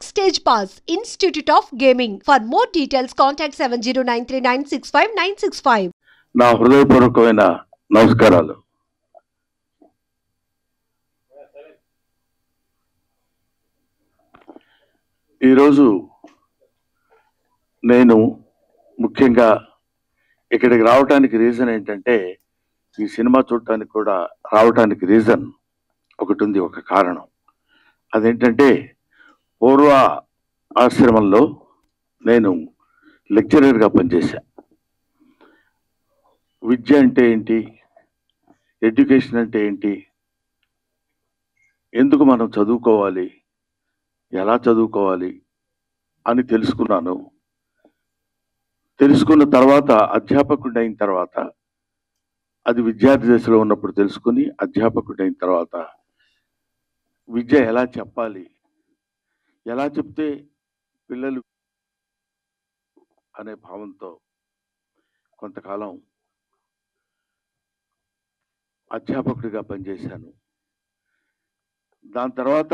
Backstage Pass, Institute of Gaming. For more details, contact 7093965965. నా హృదయపూర్వకమైన నమస్కారాలు. ఈరోజు నేను ముఖ్యంగా ఇక్కడికి రావడానికి రీజన్ ఏంటంటే, ఈ సినిమా చూడటానికి కూడా రావడానికి రీజన్ ఒకటి ఉంది, ఒక కారణం. అదేంటంటే, పూర్వ ఆశ్రమంలో నేను లెక్చరర్గా పనిచేశాను. విద్య అంటే ఏంటి, ఎడ్యుకేషన్ అంటే ఏంటి, ఎందుకు మనం చదువుకోవాలి, ఎలా చదువుకోవాలి అని తెలుసుకున్నాను. తెలుసుకున్న తర్వాత అధ్యాపకుడు అయిన తర్వాత, అది విద్యార్థి దశలో ఉన్నప్పుడు తెలుసుకుని అధ్యాపకుడు అయిన తర్వాత విద్య ఎలా చెప్పాలి, ఎలా చెప్తే పిల్లలు అనే భావంతో కొంతకాలం అధ్యాపకుడిగా పనిచేశాను. దాని తర్వాత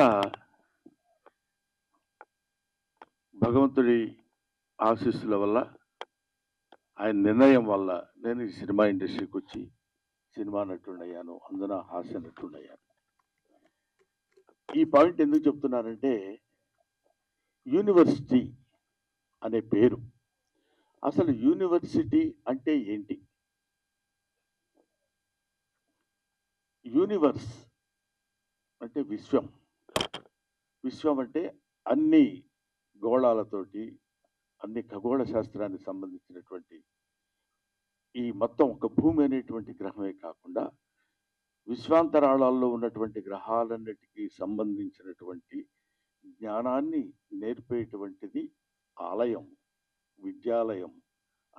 భగవంతుడి ఆశీస్సుల వల్ల, ఆయన నిర్ణయం వల్ల నేను ఈ సినిమా ఇండస్ట్రీకి వచ్చి సినిమా నటుడయ్యాను, అందున హాస్య నటుడయ్యాను. ఈ పాయింట్ ఎందుకు చెప్తున్నానంటే, యూనివర్సిటీ అనే పేరు, అసలు యూనివర్సిటీ అంటే ఏంటి? యూనివర్స్ అంటే విశ్వం. విశ్వం అంటే అన్ని గోళాలతోటి, అన్ని ఖగోళ శాస్త్రానికి సంబంధించినటువంటి ఈ మొత్తం ఒక భూమి అనేటువంటి గ్రహమే కాకుండా విశ్వాంతరాళాల్లో ఉన్నటువంటి గ్రహాలన్నిటికీ సంబంధించినటువంటి జ్ఞానాన్ని నేర్పేటువంటిది ఆలయం, విద్యాలయం.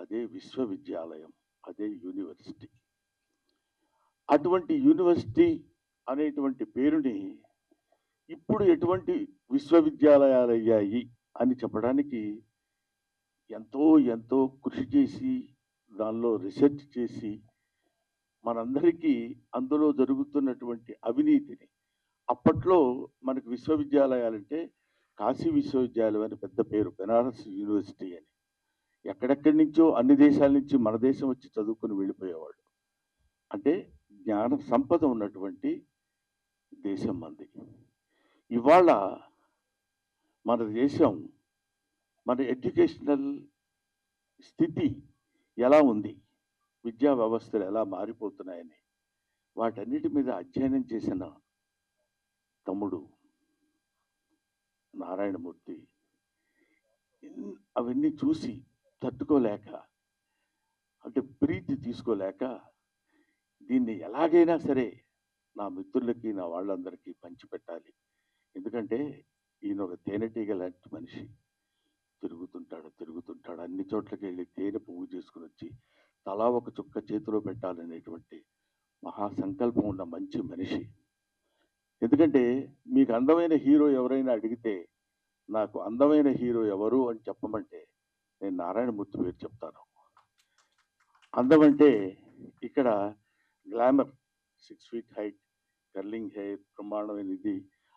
అదే విశ్వవిద్యాలయం, అదే యూనివర్సిటీ. అటువంటి యూనివర్సిటీ అనేటువంటి పేరుని ఇప్పుడు ఎటువంటి విశ్వవిద్యాలయాలు అయ్యాయి అని చెప్పడానికి ఎంతో ఎంతో కృషి చేసి, దానిలో రీసెర్చ్ చేసి, మనందరికీ అందులో జరుగుతున్నటువంటి అవినీతిని, అప్పట్లో మనకు విశ్వవిద్యాలయాలంటే కాశీ విశ్వవిద్యాలయం అని పెద్ద పేరు, బెనారస్ యూనివర్సిటీ అని. ఎక్కడెక్కడి నుంచో అన్ని దేశాల నుంచి మన దేశం వచ్చి చదువుకుని వెళ్ళిపోయేవాడు. అంటే జ్ఞాన సంపద ఉన్నటువంటి దేశం మంది. ఇవాళ మన దేశం, మన ఎడ్యుకేషనల్ స్థితి ఎలా ఉంది, విద్యా వ్యవస్థలు ఎలా మారిపోతున్నాయని వాటన్నిటి మీద అధ్యయనం చేసిన తమ్ముడు నారాయణమూర్తి అవన్నీ చూసి తట్టుకోలేక, అంటే ప్రీతి తీసుకోలేక, దీన్ని ఎలాగైనా సరే నా మిత్రులకి, నా వాళ్ళందరికీ పంచిపెట్టాలి. ఎందుకంటే ఈయన ఒక తేనెటీగ లాంటి మనిషి. తిరుగుతుంటాడు అన్ని చోట్లకి వెళ్ళి తేనె పువ్వు చేసుకుని వచ్చి తలా ఒక చుక్క చేతిలో పెట్టాలనేటువంటి మహాసంకల్పం ఉన్న మంచి మనిషి. ఎందుకంటే మీకు అందమైన హీరో ఎవరైనా అడిగితే, నాకు అందమైన హీరో ఎవరు అని చెప్పమంటే నేను నారాయణమూర్తి పేరు చెప్తాను. అందం అంటే ఇక్కడ glamour, 6 feet height, curling hair, బ్రహ్మాండమైన ఇది,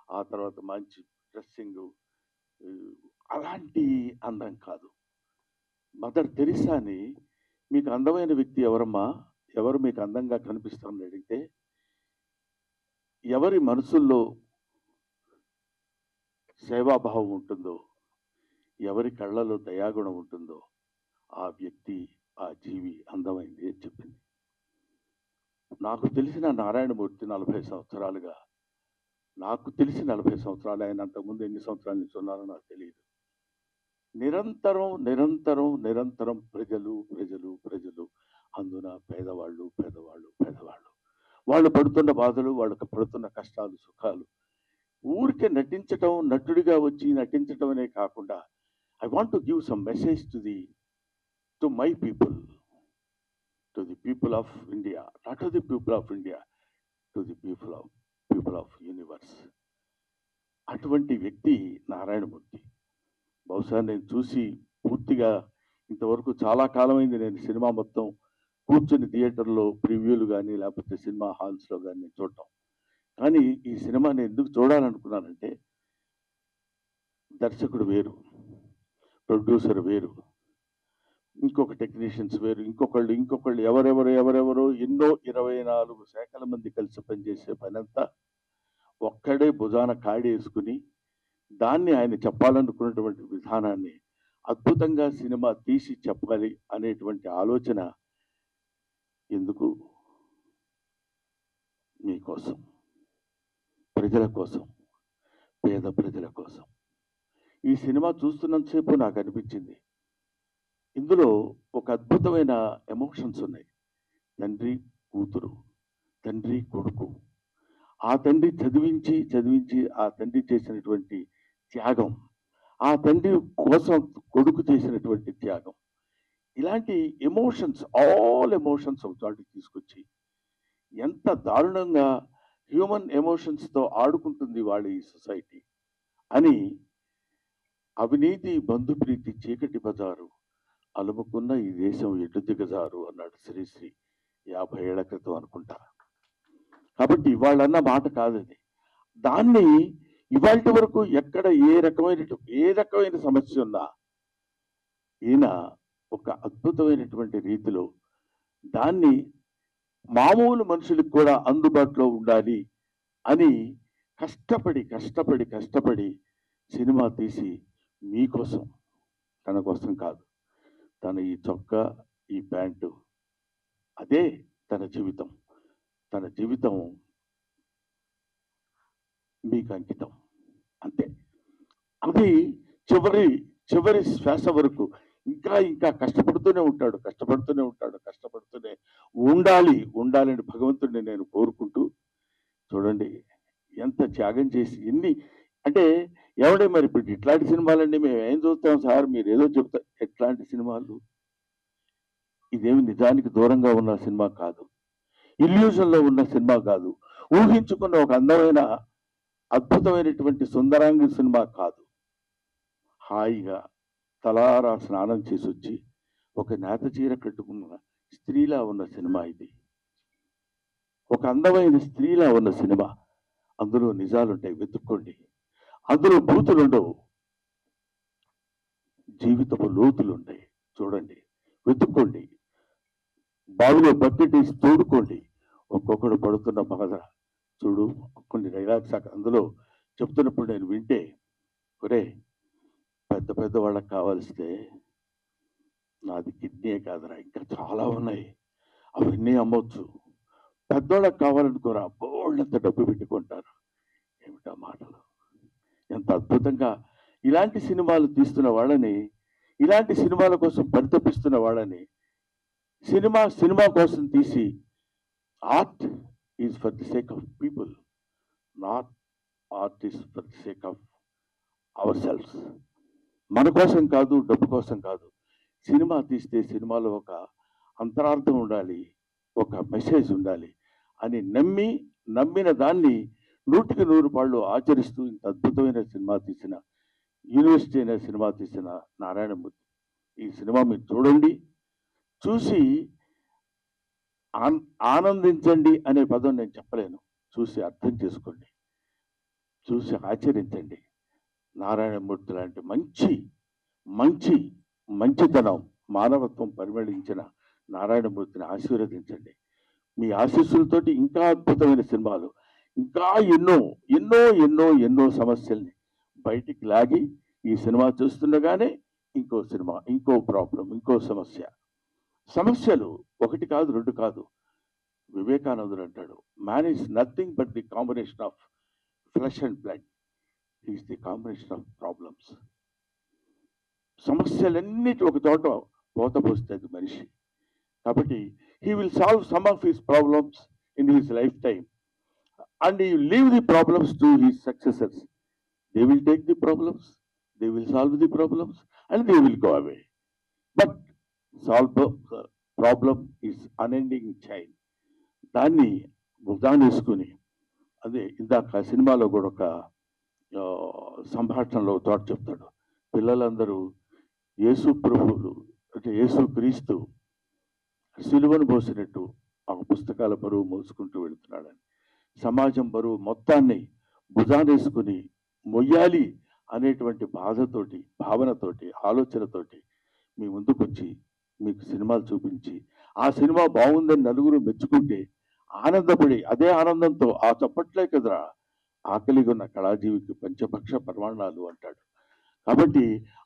ఆ తర్వాత మంచి డ్రెస్సింగ్, అలాంటి అందం కాదు. మదర్ తెరిసాని, మీకు అందమైన వ్యక్తి ఎవరమ్మా, ఎవరు మీకు అందంగా కనిపిస్తారని అడిగితే, ఎవరి మనసుల్లో సేవాభావం ఉంటుందో, ఎవరి కళ్ళలో దయాగుణం ఉంటుందో ఆ వ్యక్తి, ఆ జీవి అందమైంది అని చెప్పింది. నాకు తెలిసిన నారాయణమూర్తి 40 సంవత్సరాలుగా, నాకు తెలిసి 40 సంవత్సరాలు, ఆయన అంతకుముందు ఎన్ని సంవత్సరాల నుంచి ఉన్నారో నాకు తెలియదు. నిరంతరం నిరంతరం నిరంతరం ప్రజలు ప్రజలు ప్రజలు, అందున పేదవాళ్ళు పేదవాళ్ళు పేదవాళ్ళు, వాళ్ళు పడుతున్న బాధలు, వాళ్ళకి పడుతున్న కష్టాలు సుఖాలు, ఊరికే నటించటం, నటుడిగా వచ్చి నటించటం అనే కాకుండా, I want to give some message to my people, to the people of India, not to the people of India, to the people of universe. అటువంటి వ్యక్తి నారాయణమూర్తి. బహుశా నేను చూసి పూర్తిగా ఇంతవరకు చాలా కాలమైంది నేను సినిమా మొత్తం కూర్చుని థియేటర్లో ప్రివ్యూలు కానీ లేకపోతే సినిమా హాల్స్లో కానీ నేను చూడటం. కానీ ఈ సినిమాని ఎందుకు చూడాలనుకున్నానంటే, దర్శకుడు వేరు, ప్రొడ్యూసర్ వేరు, ఇంకొక టెక్నీషియన్స్ వేరు, ఇంకొకళ్ళు ఎవరెవరో ఎన్నో 24 శాఖల మంది కలిసి పనిచేసే పనంతా ఒక్కడే భుజాన కాడేసుకుని దాన్ని ఆయన చెప్పాలనుకున్నటువంటి విధానాన్ని అద్భుతంగా సినిమా తీసి చెప్పాలి అనేటువంటి ఆలోచన ఎందుకు? మీకోసం, ప్రజల కోసం, పేద ప్రజల కోసం. ఈ సినిమా చూస్తున్నంతసేపు నాకు అనిపించింది, ఇందులో ఒక అద్భుతమైన ఎమోషన్స్ ఉన్నాయి. తండ్రి కూతురు, తండ్రి కొడుకు, ఆ తండ్రి చదివించి ఆ తండ్రి చేసినటువంటి త్యాగం, ఆ తండ్రి కోసం కొడుకు చేసినటువంటి త్యాగం, ఇలాంటి ఎమోషన్స్, ఆల్ ఎమోషన్స్ ఒక చోటికి తీసుకొచ్చి ఎంత దారుణంగా హ్యూమన్ ఎమోషన్స్తో ఆడుకుంటుంది వాళ్ళ ఈ సొసైటీ అని, అవినీతి బంధుప్రీతి చీకటి బజారు అలుముకున్న ఈ దేశం ఎటు దిగజారు అన్నాడు శ్రీశ్రీ 50 ఏళ్ల క్రితం అనుకుంటా. కాబట్టి ఇవాళన్న మాట కాదది. దాన్ని ఇవాళ వరకు ఎక్కడ ఏ రకమైన సమస్య ఉన్నా ఈయన ఒక అద్భుతమైనటువంటి రీతిలో దాన్ని మామూలు మనుషులకు కూడా అందుబాటులో ఉండాలి అని కష్టపడి సినిమా తీసి మీకోసం, తన కోసం కాదు, తన ఈ చొక్కా, ఈ ప్యాంటు, అదే తన జీవితం మీకు అంకితం, అంతే. అది చివరి శ్వాస వరకు ఇంకా కష్టపడుతూనే ఉండాలని భగవంతుడిని నేను కోరుకుంటూ, చూడండి ఎంత త్యాగం చేసి ఎన్ని అంటే, ఎవడే మరి ఇప్పుడు ఇట్లాంటి సినిమాలన్నీ మేము ఏం చూస్తాం సార్, మీరు ఏదో చెప్తారు. ఎట్లాంటి సినిమాలు? ఇదేమి నిజానికి దూరంగా ఉన్న సినిమా కాదు, ఇల్యూజన్లో ఉన్న సినిమా కాదు, ఊహించుకున్న ఒక అందమైన అద్భుతమైనటువంటి సుందరాంగి సినిమా కాదు. హాయిగా తలారా స్నానం చేసి వచ్చి ఒక నేత చీర కట్టుకున్న స్త్రీలా ఉన్న సినిమా ఇది, ఒక అందమైన స్త్రీలా ఉన్న సినిమా. అందులో నిజాలుంటాయి, వెతుక్కోండి. అందులో బూతులుండవు, జీవితపు లోతులుంటాయి. చూడండి, వెతుక్కోండి, బావిలో బకెట్ వేసి తోడుకోండి. ఒక్కొక్కడు పడుతున్న బాధ చూడు. కొన్ని డైలాగ్స్ అందులో చెప్తున్నప్పుడు నేను వింటే, ఒరే పెద్ద వాళ్ళకి కావాల్స్తే నాది కిడ్నీ కాదురా, ఇంకా చాలా ఉన్నాయి, అవన్నీ అమ్మొచ్చు. పెద్దోళ్ళకి కావాలనుకోరా, బోళ్ళంత డబ్బు పెట్టుకుంటారు. ఏమిటా మాటలు! ఎంత అద్భుతంగా ఇలాంటి సినిమాలు తీస్తున్న వాళ్ళని, ఇలాంటి సినిమాల కోసం పరితపిస్తున్న వాళ్ళని, సినిమా కోసం తీసి, art is for the sake of people, not art is for the sake of our selves. మన కోసం కాదు, డబ్బు కోసం కాదు. సినిమా తీస్తే సినిమాలో ఒక అంతరార్థం ఉండాలి, ఒక మెసేజ్ ఉండాలి అని నమ్మిన దాన్ని 100కి 100 పాళ్ళు ఆచరిస్తూ ఇంత అద్భుతమైన సినిమా తీసిన, యూనివర్సిటీ అనే సినిమా తీసిన నారాయణమూర్తి. ఈ సినిమా మీరు చూడండి, చూసి ఆనందించండి అనే పదం నేను చెప్పలేను. చూసి అర్థం చేసుకోండి, చూసి ఆచరించండి. నారాయణమూర్తి లాంటి మంచితనం, మానవత్వం పరిమళించిన నారాయణమూర్తిని ఆశీర్వదించండి. మీ ఆశీస్సులతోటి ఇంకా అద్భుతమైన సినిమాలు, ఇంకా ఎన్నో సమస్యల్ని బయటికి లాగి, ఈ సినిమా చూస్తుండగానే ఇంకో సినిమా, ఇంకో ప్రాబ్లం, ఇంకో సమస్యలు 1 కాదు 2 కాదు. వివేకానందుడు అంటాడు, man is nothing but the combination of flesh and blood, is the combination of problems. సమస్యలన్నిటి ఒక చోట పోతపోస్తుంది మనిషి. కాబట్టి he will solve some of his problems in his lifetime and he will leave the problems to his successors. They will take the problems, they will solve the problems and they will go away. But problem is unending chain. దాన్ని భుజానేసుకుని, అదే ఇందాక సినిమాలో కూడా ఒక సంభాషణలో తోట చెప్తాడు, పిల్లలందరూ యేసు ప్రభువులు అంటే యేసు క్రీస్తు సిలువను మోసినట్టు ఆ పుస్తకాల బరువు మోసుకుంటూ వెళుతున్నాడని, సమాజం బరువు మొత్తాన్ని భుజానేసుకుని మొయ్యాలి అనేటువంటి బాధతోటి, భావనతోటి, ఆలోచనతోటి మీ ముందుకొచ్చి మీకు సినిమాలు చూపించి ఆ సినిమా బాగుందని నలుగురు మెచ్చుకుంటే ఆనందపడి అదే ఆనందంతో ఆ చప్పట్లే కదరా ఆకలిగా ఉన్న కళాజీవికి పంచపక్ష పరమాణాలు అంటాడు. కాబట్టి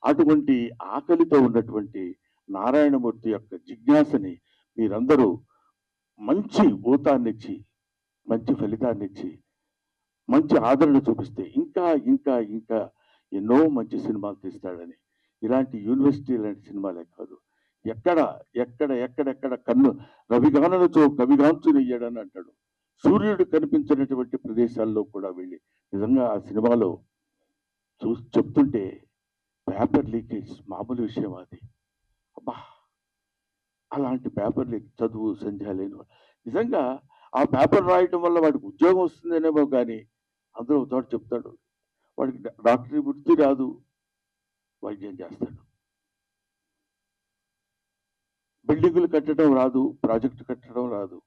అటువంటి ఆకలితో ఉన్నటువంటి నారాయణమూర్తి యొక్క జిజ్ఞాసని మీరందరూ మంచి ఊతాన్నిచ్చి, మంచి ఫలితాన్నిచ్చి, మంచి ఆదరణ చూపిస్తే ఇంకా ఇంకా ఇంకా ఎన్నో మంచి సినిమాలు తీస్తాడని. ఇలాంటి యూనివర్సిటీ లాంటి సినిమాలే కాదు, ఎక్కడ ఎక్కడ ఎక్కడెక్కడ కన్ను రవిగానలతో కవిగాంచునయ్యాడని అంటాడు. సూర్యుడు కనిపించినటువంటి ప్రదేశాల్లో కూడా వెళ్ళి నిజంగా ఆ సినిమాలో చెప్తుంటే పేపర్ లీకేజ్ మామూలు విషయం అది. అబ్బా, అలాంటి పేపర్ లీక్ చదువు సంధ్య లేని నిజంగా ఆ పేపర్ రాయటం వల్ల వాడికి ఉద్యోగం వస్తుందనేమో కానీ అందులో చోట చెప్తాడు వాడికి డాక్టరీ వృత్తి రాదు, వైద్యం చేస్తాడు. బిల్డింగులు కట్టడం రాదు, ప్రాజెక్టు కట్టడం రాదు,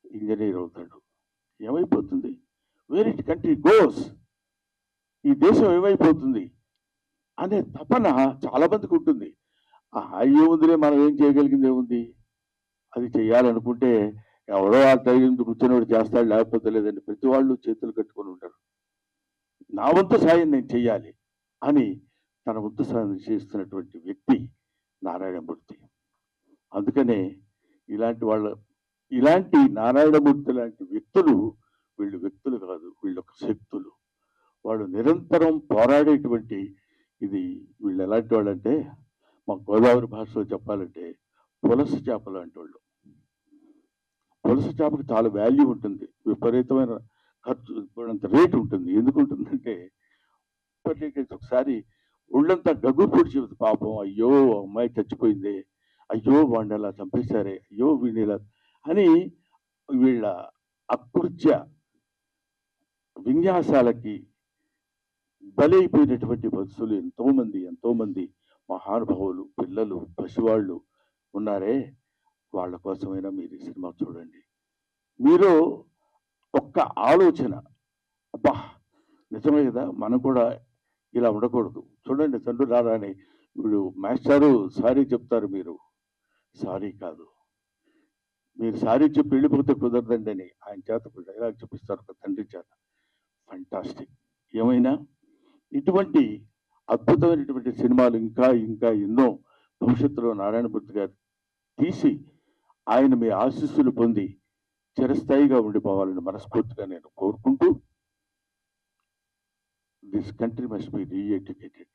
ఇంజనీర్ అవుతాడు. ఏమైపోతుంది? వేర్ ఇట్ కంట్రీ గోస్, ఈ దేశం ఏమైపోతుంది అనే తపన చాలా మందికి ఉంటుంది. ఏముందిలే, మనం ఏం చేయగలిగింది ఏముంది, అది చేయాలనుకుంటే ఎవడో ఆ టైం కూర్చొని చేస్తాడు, లేకపోతే లేదండి. ప్రతి వాళ్ళు చేతులు కట్టుకొని ఉంటారు. నా వంతు సాయం నేను చెయ్యాలి అని తన వంతు సాయం చేస్తున్నటువంటి వ్యక్తి నారాయణమూర్తి. అందుకనే ఇలాంటి నారాయణమూర్తి లాంటి వ్యక్తులు వీళ్ళు వ్యక్తులు కాదు, వీళ్ళు ఒక శక్తులు. వాళ్ళు నిరంతరం పోరాడేటువంటి ఇది. వీళ్ళు ఎలాంటి వాళ్ళు అంటే మా గోదావరి భాషలో చెప్పాలంటే పులస చేపలు అంటే వాళ్ళు. పులస చేపకు చాలా వాల్యూ ఉంటుంది, విపరీతమైన ఖర్చు, అంత రేటు ఉంటుంది. ఎందుకు ఉంటుందంటే ఒకసారి ఒళ్ళంతా గగ్గు పొడిచి పాపం, అయ్యో అమ్మాయి చచ్చిపోయింది, అయ్యో వాడిని అలా చంపేశారే, అయ్యో వీడిని ఇలా అని వీళ్ళ అకృత్య విన్యాసాలకి బలైపోయినటువంటి వత్సులు ఎంతోమంది మహానుభావులు, పిల్లలు, పసివాళ్ళు ఉన్నారే. వాళ్ళ కోసమైనా మీరు ఈ సినిమా చూడండి. మీరు ఒక్క ఆలోచన, అబ్బా నిజమే కదా, మనం కూడా ఇలా ఉండకూడదు. చూడండి, తండ్రి రారాని వీడు మాస్టారు సారీ చెప్తారు, మీరు సారీ కాదు, మీరు సారీ చెప్పి వెళ్ళిపోతే కుదరదండి అని ఆయన చేత డైలాగ్ చెప్పిస్తారు ఒక తండ్రి చేత. ఫంటాస్టిక్. ఏమైనా ఇటువంటి అద్భుతమైనటువంటి సినిమాలు ఇంకా ఇంకా ఎన్నో భవిష్యత్తులో నారాయణమూర్తి గారు తీసి ఆయన మీ ఆశీస్సులు పొంది చిరస్థాయిగా ఉండిపోవాలని మనస్ఫూర్తిగా నేను కోరుకుంటూ, దిస్ కంట్రీ మస్ట్ బి రీఎడ్యుకేటెడ్.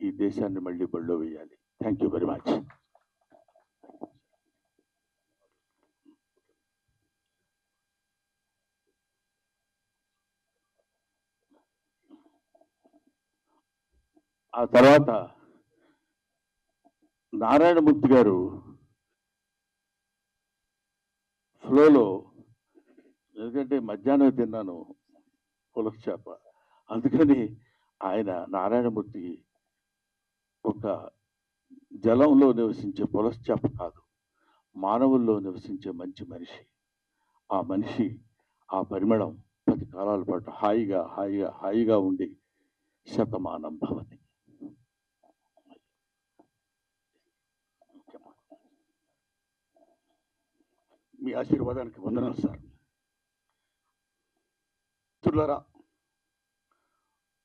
ఈ దేశాన్ని మళ్ళీ బళ్ళో వేయాలి. Thank you very much. ఆ తర్వాత నారాయణమూర్తి గారు ఫ్లోలో, ఎందుకంటే మధ్యాహ్నం తిన్నాను పులస చేప, అందుకని ఆయన నారాయణమూర్తి ఒక జలంలో నివసించే పులస చేప కాదు, మానవుల్లో నివసించే మంచి మనిషి. ఆ మనిషి, ఆ పరిమళం 10 కాలాల పాటు హాయిగా హాయిగా హాయిగా ఉండి శతమానం భవతి. మీ ఆశీర్వాదానికి వందనాలు సార్. మిత్రులారా,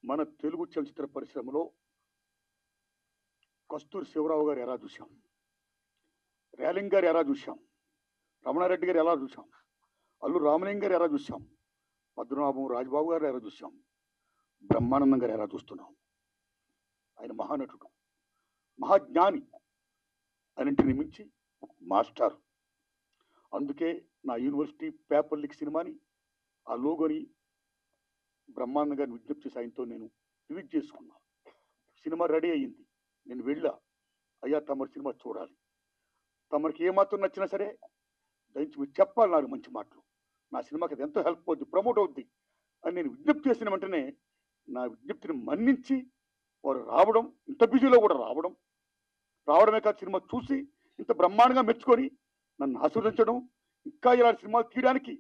మన తెలుగు చలచిత్ర పరిశ్రమలో కస్తూరి శివరావు గారు ఎలా చూశాం, రేలింగ్ గారు ఎలా చూశాం, రమణారెడ్డి గారు ఎలా చూశాం, అల్లు రామలింగ గారు ఎలా చూశాం, పద్మనాభం రాజబాబు గారు ఎలా చూశాం, బ్రహ్మానందం గారు ఎలా చూస్తున్నాం. ఆయన మహానటుడు, మహాజ్ఞాని, అన్నింటిని మించి మాస్టర్. అందుకే నా యూనివర్సిటీ పేపర్ లీక్ సినిమాని, ఆ లోగోని బ్రహ్మానంద గారిని విజ్ఞప్తి చేసి ఆయనతో నేను రిలీజ్ చేసుకున్నా. సినిమా రెడీ అయ్యింది, నేను వెళ్ళా, అయ్యా తమరి సినిమా చూడాలి, తమరికి ఏమాత్రం నచ్చినా సరే దయచి మీరు చెప్పాలి నాకు మంచి మాటలు, నా సినిమాకి అది ఎంతో హెల్ప్ అవుద్ది, ప్రమోట్ అవుద్ది అని నేను విజ్ఞప్తి చేసిన వెంటనే నా విజ్ఞప్తిని మన్నించి వారు రావడం, ఇంత బిజీలో కూడా రావడమే కాదు, సినిమా చూసి ఇంత బ్రహ్మాండంగా మెచ్చుకొని నన్ను ఆశీర్వదించడం, ఇంకా ఇలాంటి సినిమాలు తీయడానికి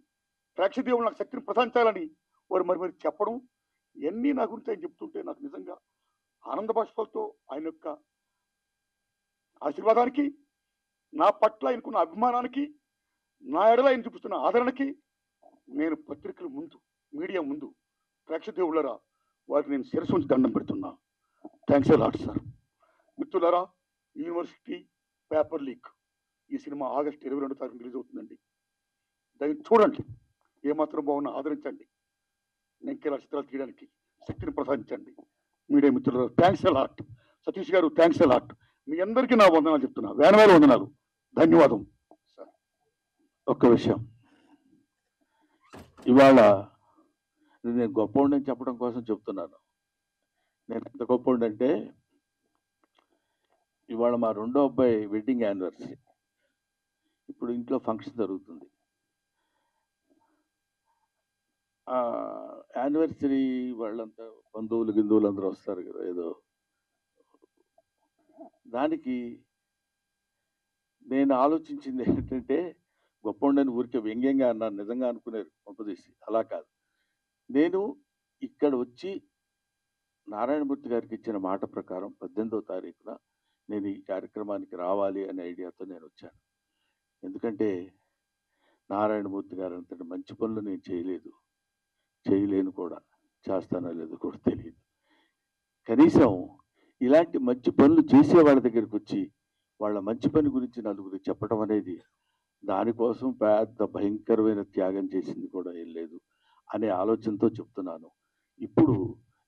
ప్రేక్షదేవులు నాకు శక్తిని ప్రసాదించాలని వారు మరి చెప్పడం ఇవన్నీ నా గురించి ఆయన చెప్తుంటే నాకు నిజంగా ఆనంద బాష్పాలతో ఆయన యొక్క ఆశీర్వాదానికి, నా పట్ల ఆయనకున్న అభిమానానికి, నా ఎడల ఆయన చూపిస్తున్న ఆదరణకి నేను పత్రికల ముందు, మీడియా ముందు, ప్రేక్షక దేవుళ్ళరా వారికి నేను శిరస్సు ఉంచి దండం పెడుతున్నా. Thanks a lot sir. మిత్రులారా, యూనివర్సిటీ పేపర్ లీక్ ఈ సినిమా ఆగస్టు 22వ తారీఖు రిలీజ్ అవుతుందండి. దాన్ని చూడండి, ఏమాత్రం బాగున్నా ఆదరించండి. నేను ఇంకెలా చిత్రాలు తీయడానికి శక్తిని ప్రసాదించండి. మీడియా మిత్రులు థ్యాంక్స్ ఎ లాట్. సతీష్ గారు థ్యాంక్స్ ఎ లాట్. మీ అందరికీ నా వందనాలు చెప్తున్నా, వేల వందనాలు, ధన్యవాదం సార్. ఒక్క విషయం, ఇవాళ నేను గొప్పవాడిని చెప్పడం కోసం చెప్తున్నాను. నేను ఎంత గొప్పవాడంటే, ఇవాళ మా రెండో అబ్బాయి వెడ్డింగ్ యానివర్సరీ. ఇప్పుడు ఇంట్లో ఫంక్షన్ జరుగుతుంది. యానివర్సరీ వాళ్ళంతా బంధువులు అందరూ వస్తారు కదా, ఏదో దానికి నేను ఆలోచించింది ఏంటంటే, గొప్పవాడిని ఊరికే వ్యంగ్యంగా అన్నాను, నిజంగా అనుకునేది పంపదీసి. అలా కాదు, నేను ఇక్కడ వచ్చి నారాయణమూర్తి గారికి ఇచ్చిన మాట ప్రకారం 18వ తారీఖున నేను ఈ కార్యక్రమానికి రావాలి అనే ఐడియాతో నేను వచ్చాను. ఎందుకంటే నారాయణమూర్తి గారు అంతటి మంచి పనులు నేను చేయలేను కూడా, చేస్తానో లేదో కూడా తెలియదు. కనీసం ఇలాంటి మంచి పనులు చేసే వాళ్ళ దగ్గరికి వచ్చి వాళ్ళ మంచి పని గురించి నలుగురు చెప్పడం అనేది, దానికోసం పెద్ద భయంకరమైన త్యాగం చేసింది కూడా ఏం లేదు అనే ఆలోచనతో చెప్తున్నాను. ఇప్పుడు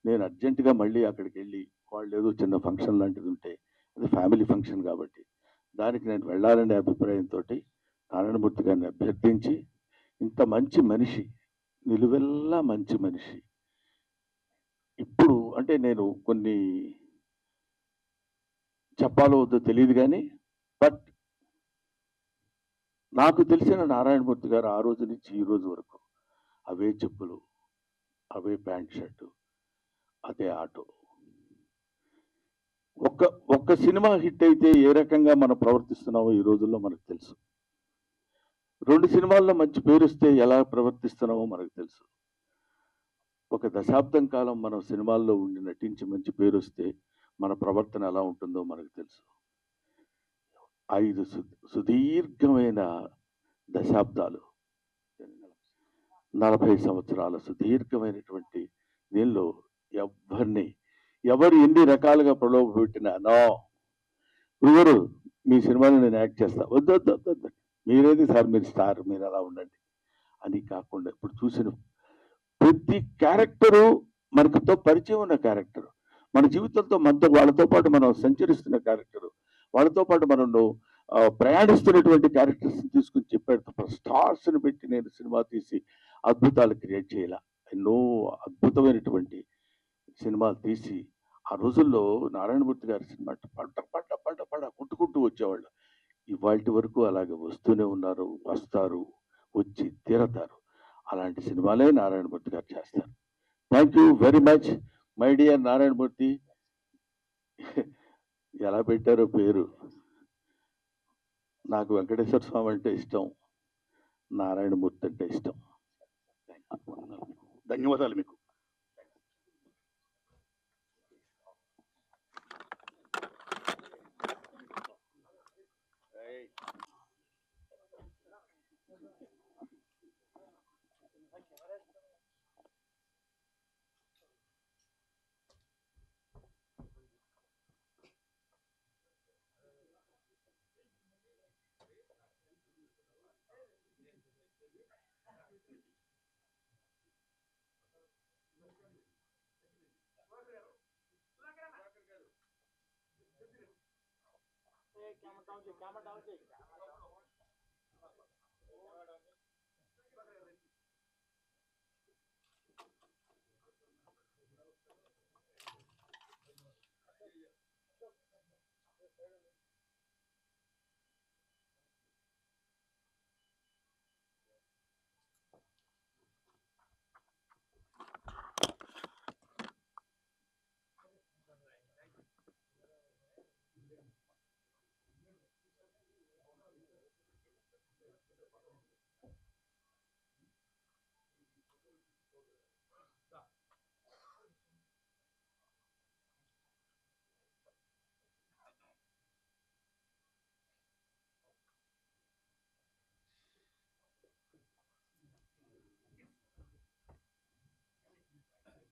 నేను అర్జెంటుగా మళ్ళీ అక్కడికి వెళ్ళి, వాళ్ళు ఏదో చిన్న ఫంక్షన్ లాంటిది ఉంటే, అది ఫ్యామిలీ ఫంక్షన్ కాబట్టి దానికి నేను వెళ్ళాలనే అభిప్రాయంతో నారాయణమూర్తి గారిని అభ్యర్థించి, ఇంత మంచి మనిషి, నిలువెల్లా మంచి మనిషి, ఇప్పుడు అంటే నేను కొన్ని చెప్పాలో వద్దో తెలియదు కానీ, బట్ నాకు తెలిసిన నారాయణమూర్తి గారు ఆ రోజు నుంచి ఈ రోజు వరకు అవే చెప్పులు, అవే ప్యాంట్ షర్టు, అదే ఆటో. ఒక్క సినిమా హిట్ అయితే ఏ రకంగా మనం ప్రవర్తిస్తున్నామో ఈ రోజుల్లో మనకు తెలుసు. 2 సినిమాల్లో మంచి పేరు వస్తే ఎలా ప్రవర్తిస్తున్నామో మనకు తెలుసు. ఒక దశాబ్దం కాలం మనం సినిమాల్లో ఉండి నటించి మంచి పేరు వస్తే మన ప్రవర్తన ఎలా ఉంటుందో మనకు తెలుసు. 5 సుదీర్ఘమైన దశాబ్దాలు, 40 సంవత్సరాల సుదీర్ఘమైనటువంటి దీనిలో ఎవరు ఎన్ని రకాలుగా ప్రలోభ పెట్టినా, నో గురుగారు మీ సినిమాలో నేను యాక్ట్ చేస్తా, వద్దు మీరేది సార్, మీరు స్టార్, మీరు అలా ఉండండి అని కాకుండా, ఇప్పుడు చూసిన ప్రతి క్యారెక్టరు మనకుతో పరిచయం ఉన్న క్యారెక్టర్, మన జీవితంతో వాళ్ళతో పాటు మనం సంచరిస్తున్న క్యారెక్టరు, వాళ్ళతో పాటు మనం ప్రయాణిస్తున్నటువంటి క్యారెక్టర్స్ తీసుకుని చెప్పాడు. స్టార్స్ని పెట్టి నేను సినిమా తీసి అద్భుతాలు క్రియేట్ చేయాల, ఎన్నో అద్భుతమైనటువంటి సినిమాలు తీసి ఆ రోజుల్లో నారాయణమూర్తి గారి సినిమా పడ్డ కొట్టుకుంటూ వచ్చేవాళ్ళు. ఇవాళ వరకు అలాగే వస్తూనే ఉన్నారు, వస్తారు, వచ్చి తీరతారు. అలాంటి సినిమాలే నారాయణమూర్తి గారు చేస్తారు. Thank you very much my dear Narayanamurthy. ఎలా పెట్టారో పేరు, నాకు వెంకటేశ్వర స్వామి అంటే ఇష్టం, నారాయణమూర్తి అంటే ఇష్టం. ధన్యవాదాలు మీకు.